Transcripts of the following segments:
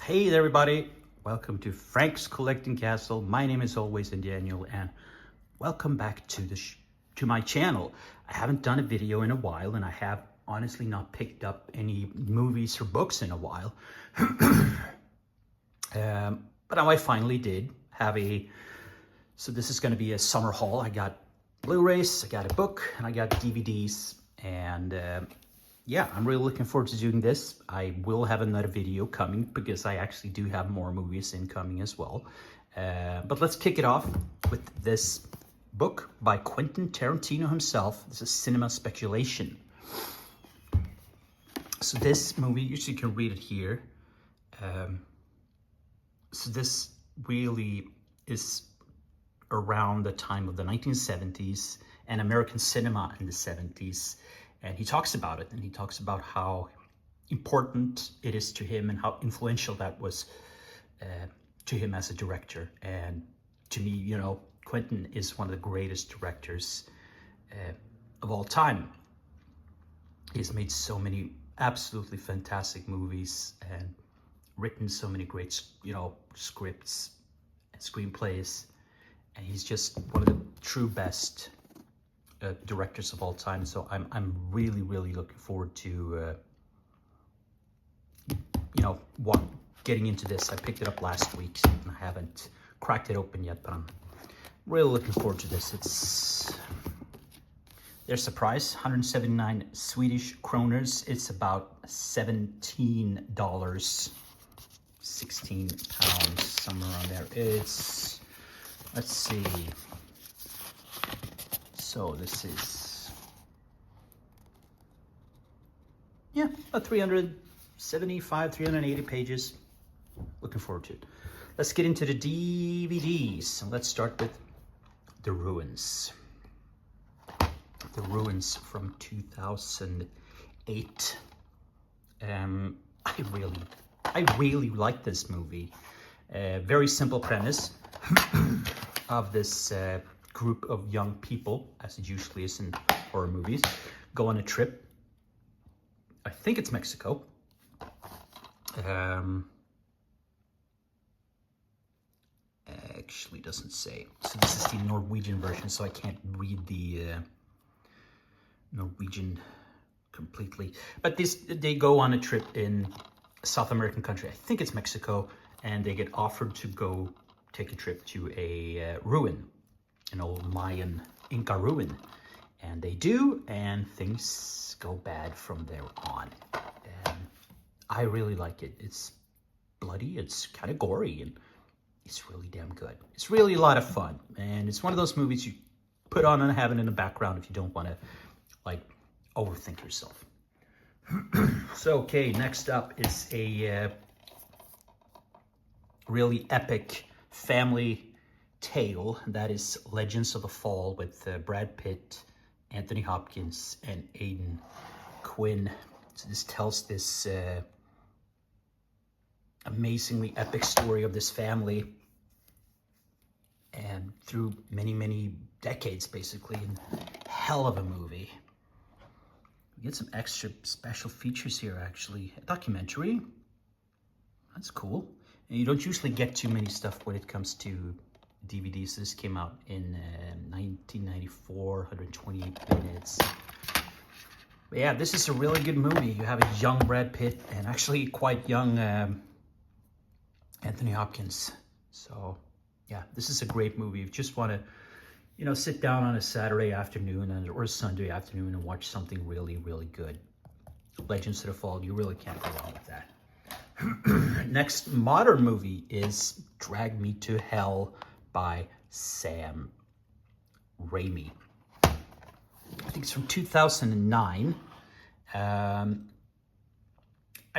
Hey there, everybody. Welcome to Frank's Collecting Castle. My name is always Daniel, and welcome back to my channel. I haven't done a video in a while, and I have honestly not picked up any movies or books in a while. But now I finally did have so this is going to be a summer haul. I got Blu-rays, I got a book, and I got DVDs, and yeah, I'm really looking forward to doing this. I will have another video coming because I actually do have more movies incoming as well. But let's kick it off with this book by Quentin Tarantino himself. This is Cinema Speculation. So this movie, you can read it here. So this really is around the time of the 1970s and American cinema in the 70s. And he talks about it, and he talks about how important it is to him and how influential that was to him as a director. And to me, you know, Quentin is one of the greatest directors of all time. He's made so many absolutely fantastic movies and written so many great, scripts and screenplays. And he's just one of the true best directors of all time. So I'm really looking forward to getting into this. I picked it up last week and I haven't cracked it open yet, but I'm really looking forward to this. There's a price, 179 Swedish kroners. It's about $17, 16 pounds, somewhere around there. Let's see. So this is, about 375, 380 pages. Looking forward to it. Let's get into the DVDs. And let's start with The Ruins. The Ruins from 2008. I really like this movie. Very simple premise of this group of young people, as it usually is in horror movies, go on a trip. I think it's Mexico. Actually doesn't say. So this is the Norwegian version, so I can't read the Norwegian completely. But they go on a trip in a South American country. I think it's Mexico, and they get offered to go take a trip to a ruin, an old Mayan Inca ruin, and they do, and things go bad from there on. And I really like it. It's bloody, it's kind of gory, and it's really damn good. It's really a lot of fun, and it's one of those movies you put on and have it in the background if you don't want to overthink yourself. So okay, next up is a really epic family tale that is Legends of the Fall with Brad Pitt, Anthony Hopkins, and Aidan Quinn. So this tells this amazingly epic story of this family, and through many decades, basically, and hell of a movie. We get some extra special features here, actually. A documentary. That's cool. And you don't usually get too many stuff when it comes to DVDs. This came out in 1994, 128 minutes. But yeah, this is a really good movie. You have a young Brad Pitt and actually quite young Anthony Hopkins. So yeah, this is a great movie. If you just want to, sit down on a Saturday afternoon or a Sunday afternoon and watch something really good. Legends of the Fall, you really can't go wrong with that. Next modern movie is Drag Me to Hell by Sam Raimi. I think it's from 2009. I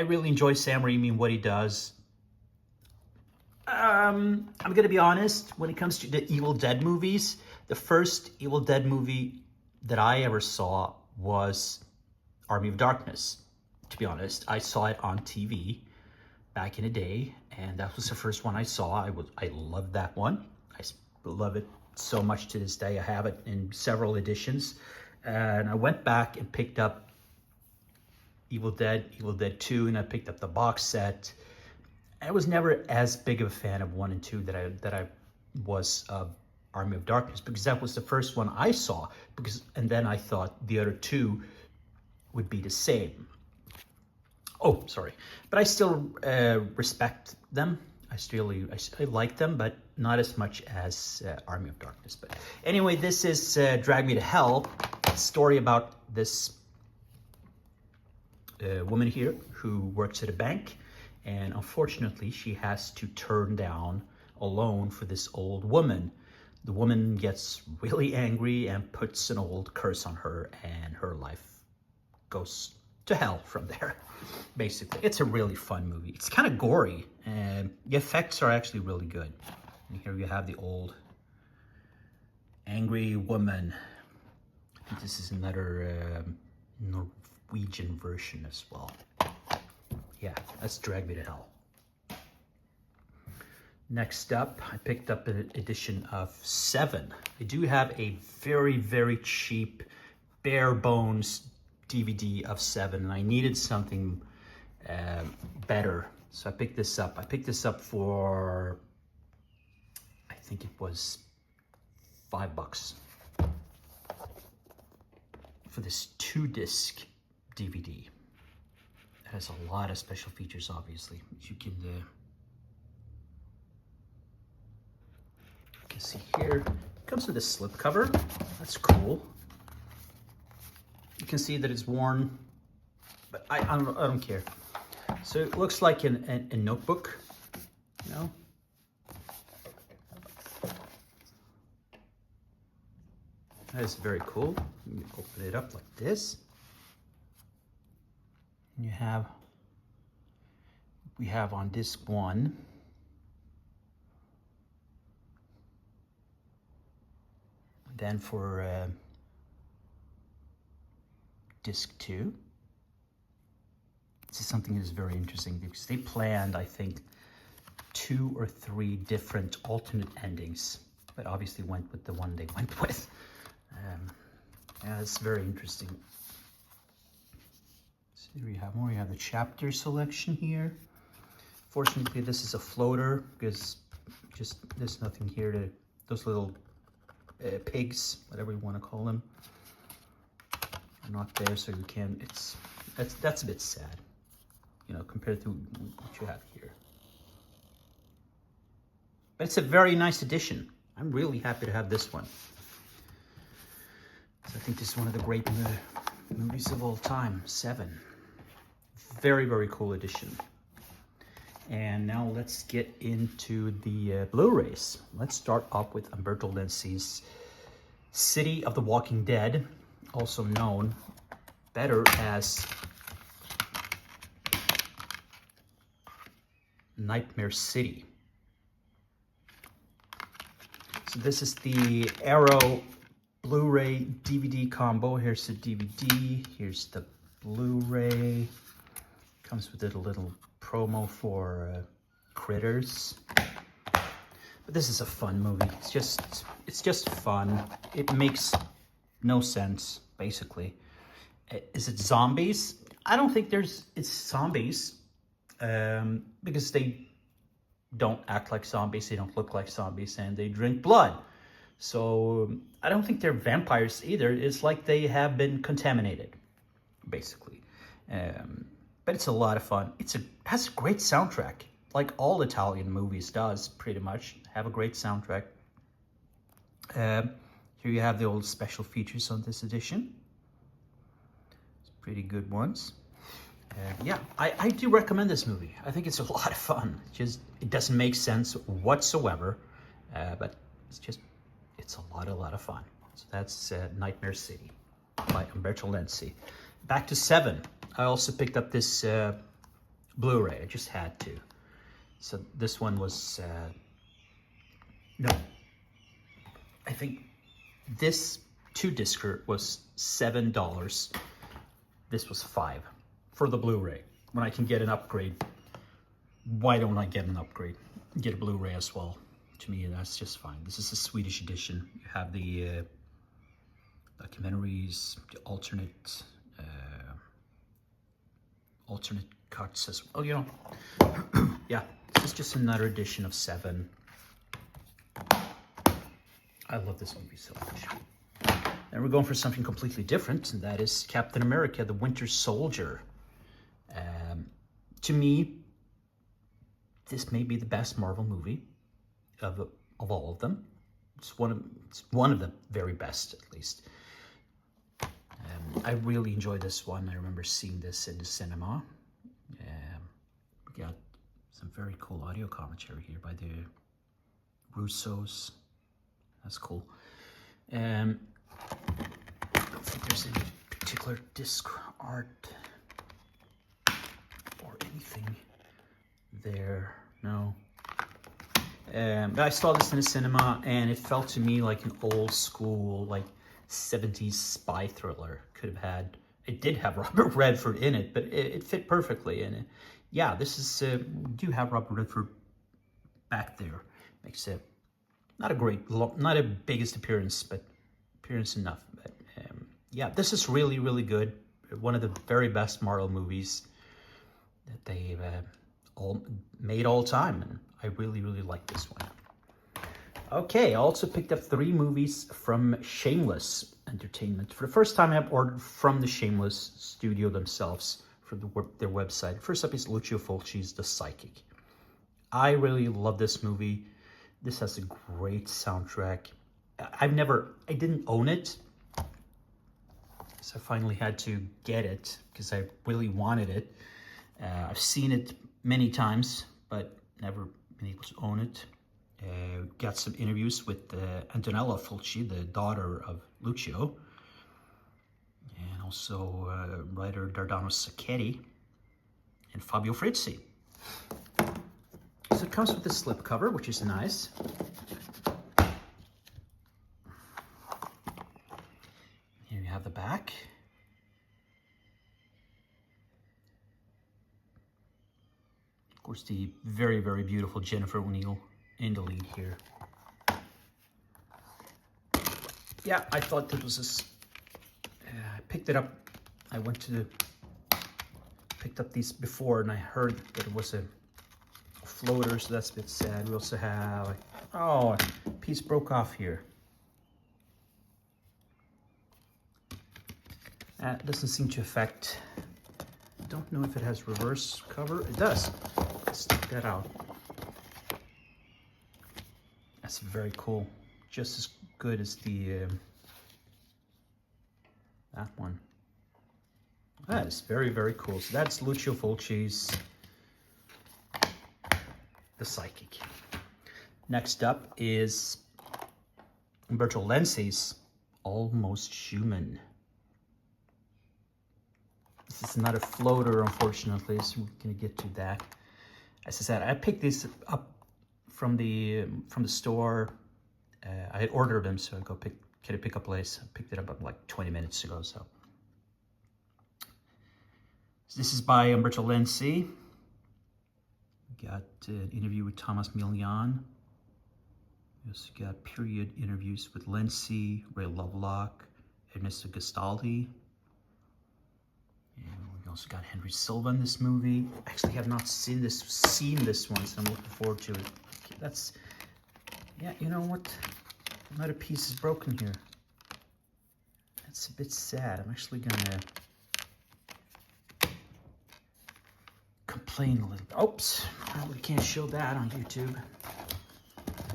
really enjoy Sam Raimi and what he does. I'm going to be honest, when it comes to the Evil Dead movies, the first Evil Dead movie that I ever saw was Army of Darkness. To be honest, I saw it on TV back in the day, and that was the first one I saw. I loved that one. I love it so much to this day. I have it in several editions, and I went back and picked up Evil Dead 2, and I picked up the box set, I was never as big of a fan of 1 and 2 that I was of Army of Darkness, because that was the first one I saw, and then I thought the other two would be the same. Oh, sorry. But I still respect them. I like them, but not as much as Army of Darkness. But anyway, this is Drag Me to Hell, a story about this woman here who works at a bank, and unfortunately she has to turn down a loan for this old woman. The woman gets really angry and puts an old curse on her, and her life goes to hell from there. Basically, it's a really fun movie. It's kind of gory, and the effects are actually really good. And here you have the old angry woman. I think this is another Norwegian version as well. Yeah, that's Drag Me to Hell. Next up, I picked up an edition of 7. I do have a very, very cheap, bare bones DVD of 7, and I needed something better, so I picked this up. I picked this up for, I think it was $5 for this 2-disc DVD. It has a lot of special features, obviously. You can see here, it comes with a slipcover. That's cool. You can see that it's worn, but I don't care. So it looks like a notebook, you know. That is very cool. You open it up like this. And we have on disc 1, then for disc 2. This is something that's very interesting because they planned, I think, 2 or 3 different alternate endings, but obviously went with the one they went with. Yeah, it's very interesting. So here we have more. You have the chapter selection here. Fortunately, this is a floater because just there's nothing here to, those little pigs, whatever you want to call them, are not there, so you can, that's a bit sad, you know, compared to what you have here. But it's a very nice edition. I'm really happy to have this one. So I think this is one of the great movies of all time, 7. Very, very cool edition. And now let's get into the Blu-rays. Let's start off with Umberto Lenzi's City of the Walking Dead, also known better as Nightmare City. So this is the Arrow Blu-ray DVD combo. Here's the DVD, here's the Blu-ray. Comes with a little promo for Critters. But this is a fun movie. It's just fun. It makes no sense, basically. Is it zombies? I don't think it's zombies, because they don't act like zombies, they don't look like zombies, and they drink blood. So I don't think they're vampires either. It's like they have been contaminated, basically. But it's a lot of fun. It has a great soundtrack, like all Italian movies does, pretty much. Have a great soundtrack. Here you have the old special features on this edition. It's pretty good ones. Yeah, I do recommend this movie. I think it's a lot of fun. It doesn't make sense whatsoever, but it's a lot of fun. So that's Nightmare City by Umberto Lenzi. Back to 7. I also picked up this Blu-ray. I just had to. So this one was, no, I think this 2-discer was $7. This was $5 for the Blu-ray. When I can get an upgrade, why don't I get an upgrade? Get a Blu-ray as well. To me, that's just fine. This is a Swedish edition. You have the documentaries, the alternate cuts as well, you know. Yeah, is just another edition of Seven. I love this movie so much. And we're going for something completely different, and that is Captain America, the Winter Soldier. To me, this may be the best Marvel movie of all of them. It's one of the very best, at least. I really enjoyed this one. I remember seeing this in the cinema. We got some very cool audio commentary here by the Russos. That's cool. I don't think there's any particular disc art or anything there. No. I saw this in the cinema, and it felt to me like an old school, like 70s spy thriller. Could have had, it did have Robert Redford in it, but it fit perfectly in it. Yeah, this is, we do have Robert Redford back there. Makes it not a great, not a biggest appearance, but appearance enough. But yeah, this is really, really good. One of the very best Marvel movies that they've all made all time, and I really, really like this one. Okay, I also picked up 3 movies from Shameless Entertainment. For the first time, I've ordered from the Shameless studio themselves for their website. First up is Lucio Fulci's The Psychic. I really love this movie. This has a great soundtrack. I didn't own it, so I finally had to get it because I really wanted it. I've seen it many times, but never been able to own it. Got some interviews with Antonella Fulci, the daughter of Lucio, and also writer Dardano Sacchetti and Fabio Frizzi. So it comes with the slipcover, which is nice. Here you have the back. Of course, the very, very beautiful Jennifer O'Neill in the lead here. Yeah, I thought that was this. I picked it up. I picked up these before, and I heard that it was a floater, so that's a bit sad. We also have, oh, a piece broke off here. That doesn't seem to affect. I don't know if it has reverse cover. It does. Let's check that out. That's very cool. Just as good as the that one. That is very, very cool. So that's Lucio Fulci's The Psychic. Next up is Umberto Lenzi's Almost Human. This is not a floater, unfortunately, so we're gonna get to that. As I said, I picked this up from the store. I had ordered them, so I get a pickup place. I picked it up like 20 minutes ago. So this is by Umberto Lenzi. We got an interview with Thomas Milian. We also got period interviews with Lenzi, Ray Lovelock, Ernesto Gastaldi. And we also got Henry Silva in this movie. I actually have not seen this one, so I'm looking forward to it. Okay, that's, yeah, you know what? Another piece is broken here. That's a bit sad. I'm actually gonna complain a little bit. Oops, probably can't show that on YouTube.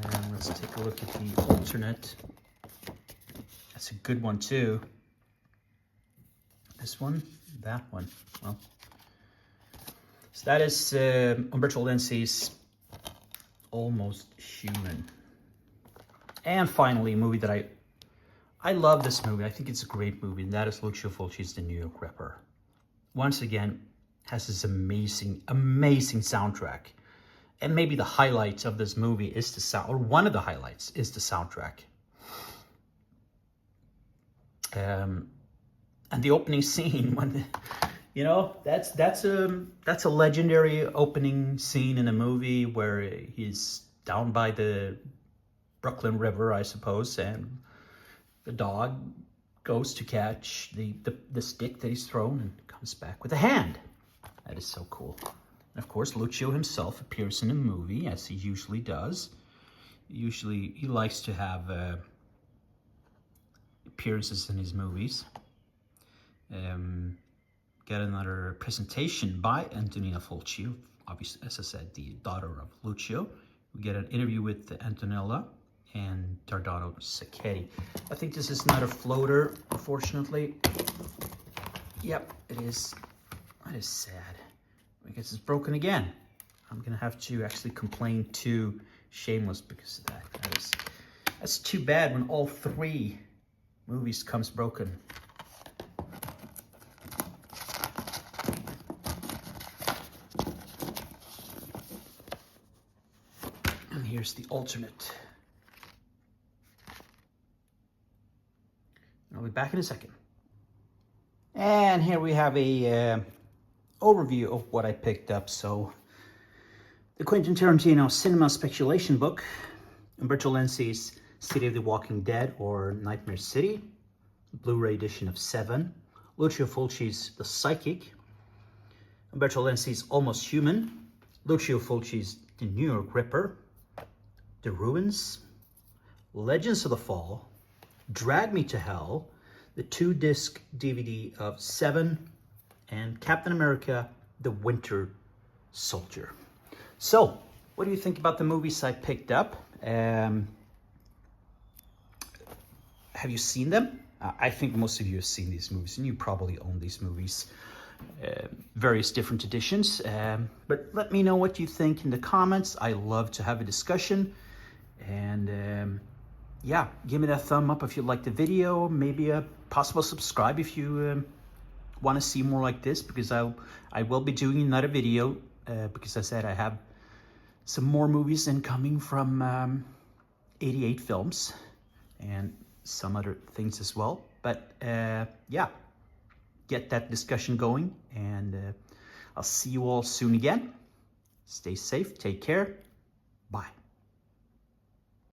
And let's take a look at the alternate. That's a good one too. This one, that one. Well, so that is Umberto Lenzi's Almost Human. And finally, a movie that I love this movie. I think it's a great movie, and that is Lucio Fulci's The New York Ripper. Once again, has this amazing, amazing soundtrack. And maybe the highlight of this movie is the sound, or one of the highlights is the soundtrack. And the opening scene, when you know, that's a legendary opening scene in a movie where he's down by the Brooklyn River, I suppose, and the dog goes to catch the stick that he's thrown and comes back with a hand. That is so cool. Of course, Lucio himself appears in the movie, as he usually does. Usually, he likes to have appearances in his movies. Get another presentation by Antonina Fulci, obviously, as I said, the daughter of Lucio. We get an interview with Antonella and Dardano Sacchetti. I think this is another floater, unfortunately. Yep, it is. That is sad. I guess it's broken again. I'm gonna have to actually complain to Shameless because of that. That's too bad when all 3 movies comes broken. And here's the alternate. I'll be back in a second. And here we have a overview of what I picked up. So the Quentin Tarantino Cinema Speculation book, Umberto Lenzi's City of the Walking Dead or Nightmare City, Blu-ray edition of 7, Lucio Fulci's The Psychic, Umberto Lenzi's Almost Human, Lucio Fulci's The New York Ripper, The Ruins, Legends of the Fall, Drag Me to Hell, the 2-disc DVD of 7, and Captain America, The Winter Soldier. So, what do you think about the movies I picked up? Have you seen them? I think most of you have seen these movies, and you probably own these movies. Various different editions. But let me know what you think in the comments. I love to have a discussion. And yeah, give me that thumb up if you like the video. Maybe a possible subscribe if you want to see more like this, because I will be doing another video because I said I have some more movies incoming from 88 Films and some other things as well. But yeah, get that discussion going, and I'll see you all soon again. Stay safe, take care, bye.